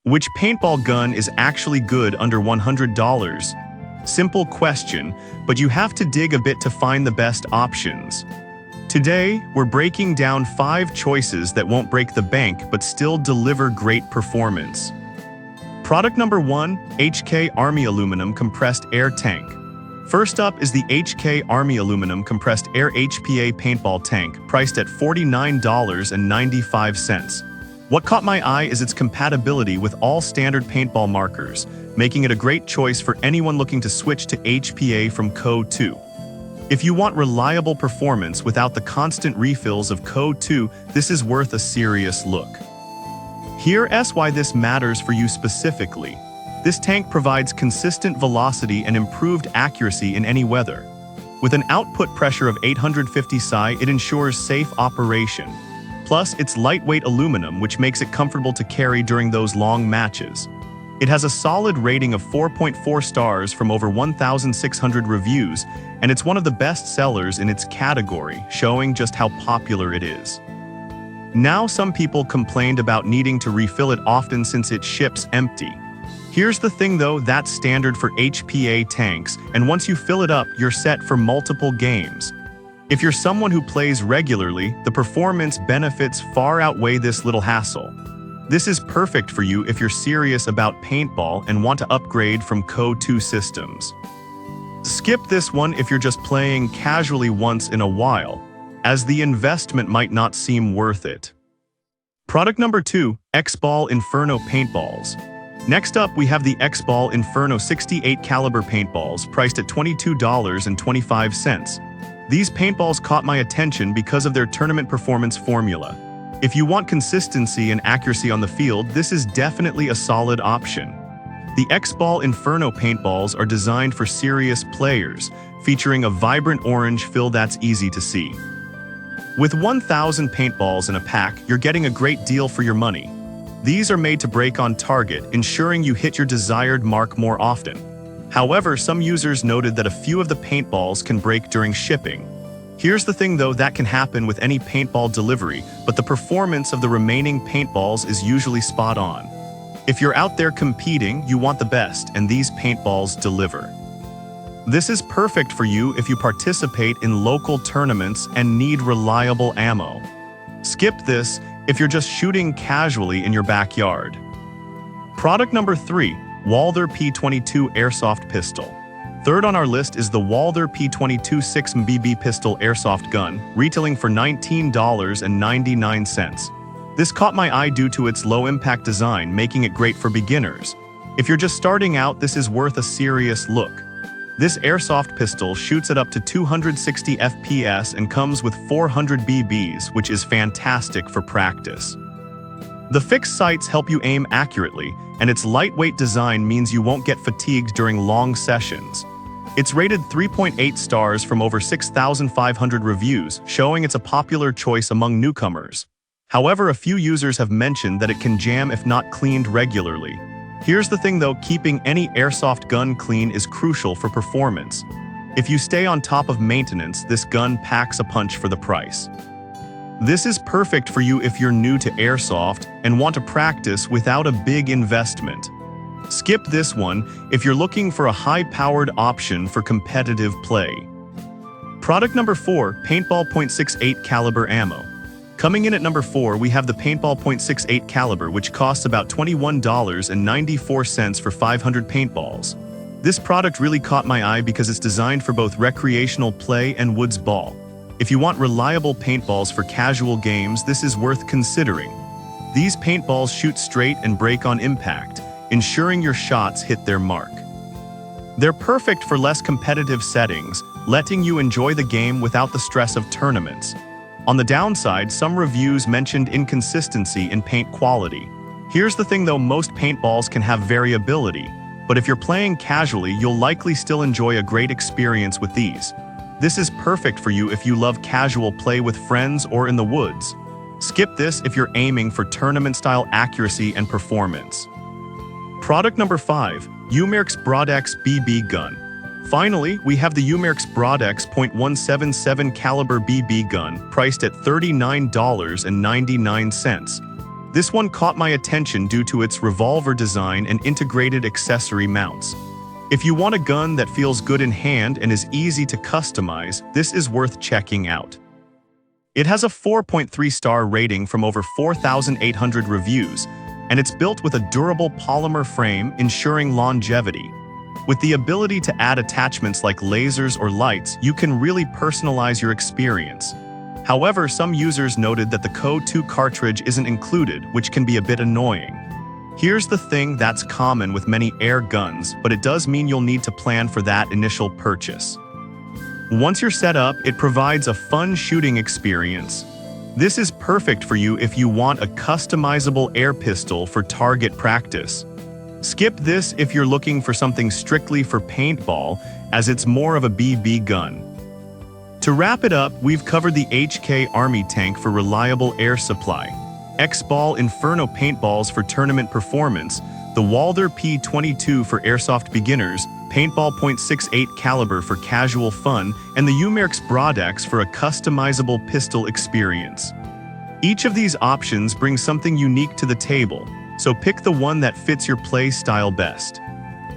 Which paintball gun is actually good under $100? Simple question, but you have to dig a bit to find the best options. Today, we're breaking down 5 choices that won't break the bank but still deliver great performance. Product number 1, HK Army Aluminum Compressed Air Tank. First up is the HK Army Aluminum Compressed Air HPA Paintball Tank, priced at $49.95. What caught my eye is its compatibility with all standard paintball markers, making it a great choice for anyone looking to switch to HPA from CO2. If you want reliable performance without the constant refills of CO2, this is worth a serious look. Here's why this matters for you specifically. This tank provides consistent velocity and improved accuracy in any weather. With an output pressure of 850 psi, it ensures safe operation. Plus, it's lightweight aluminum, which makes it comfortable to carry during those long matches. It has a solid rating of 4.4 stars from over 1,600 reviews, and it's one of the best sellers in its category, showing just how popular it is. Now, some people complained about needing to refill it often since it ships empty. Here's the thing though, that's standard for HPA tanks, and once you fill it up, you're set for multiple games. If you're someone who plays regularly, the performance benefits far outweigh this little hassle. This is perfect for you if you're serious about paintball and want to upgrade from CO2 systems. Skip this one if you're just playing casually once in a while, as the investment might not seem worth it. Product number 2, X-Ball Inferno Paintballs. Next up, we have the X-Ball Inferno 68 caliber paintballs, priced at $22.25. These paintballs caught my attention because of their tournament performance formula. If you want consistency and accuracy on the field, this is definitely a solid option. The X-Ball Inferno paintballs are designed for serious players, featuring a vibrant orange fill that's easy to see. With 1,000 paintballs in a pack, you're getting a great deal for your money. These are made to break on target, ensuring you hit your desired mark more often. However, some users noted that a few of the paintballs can break during shipping. Here's the thing though, that can happen with any paintball delivery, but the performance of the remaining paintballs is usually spot on. If you're out there competing, you want the best, and these paintballs deliver. This is perfect for you if you participate in local tournaments and need reliable ammo. Skip this if you're just shooting casually in your backyard. Product number 3, Walther P22 Airsoft Pistol. Third on our list is the Walther P22 6mm pistol airsoft gun, retailing for $19.99. This caught my eye due to its low-impact design, making it great for beginners. If you're just starting out, this is worth a serious look. This airsoft pistol shoots at up to 260 FPS and comes with 400 BBs, which is fantastic for practice. The fixed sights help you aim accurately, and its lightweight design means you won't get fatigued during long sessions. It's rated 3.8 stars from over 6,500 reviews, showing it's a popular choice among newcomers. However, a few users have mentioned that it can jam if not cleaned regularly. Here's the thing though, keeping any airsoft gun clean is crucial for performance. If you stay on top of maintenance, this gun packs a punch for the price. This is perfect for you if you're new to airsoft and want to practice without a big investment. Skip this one if you're looking for a high-powered option for competitive play. Product number 4, Paintball .68 caliber ammo. Coming in at number 4, we have the Paintball .68 caliber, which costs about $21.94 for 500 paintballs. This product really caught my eye because it's designed for both recreational play and woods ball. If you want reliable paintballs for casual games, this is worth considering. These paintballs shoot straight and break on impact, ensuring your shots hit their mark. They're perfect for less competitive settings, letting you enjoy the game without the stress of tournaments. On the downside, some reviews mentioned inconsistency in paint quality. Here's the thing though, most paintballs can have variability, but if you're playing casually, you'll likely still enjoy a great experience with these. This is perfect for you if you love casual play with friends or in the woods. Skip this if you're aiming for tournament-style accuracy and performance. Product number 5, Umerx Broadex BB Gun. Finally, we have the Umerx Broadex .177 caliber BB gun, priced at $39.99. This one caught my attention due to its revolver design and integrated accessory mounts. If you want a gun that feels good in hand and is easy to customize, this is worth checking out. It has a 4.3-star rating from over 4,800 reviews, and it's built with a durable polymer frame, ensuring longevity. With the ability to add attachments like lasers or lights, you can really personalize your experience. However, some users noted that the CO2 cartridge isn't included, which can be a bit annoying. Here's the thing that's common with many air guns, but it does mean you'll need to plan for that initial purchase. Once you're set up, it provides a fun shooting experience. This is perfect for you if you want a customizable air pistol for target practice. Skip this if you're looking for something strictly for paintball, as it's more of a BB gun. To wrap it up, we've covered the HK Army tank for reliable air supply, X-Ball Inferno paintballs for tournament performance, the Walther P22 for airsoft beginners, Paintball .68 caliber for casual fun, and the Umerx Broadex for a customizable pistol experience. Each of these options brings something unique to the table, so pick the one that fits your play style best.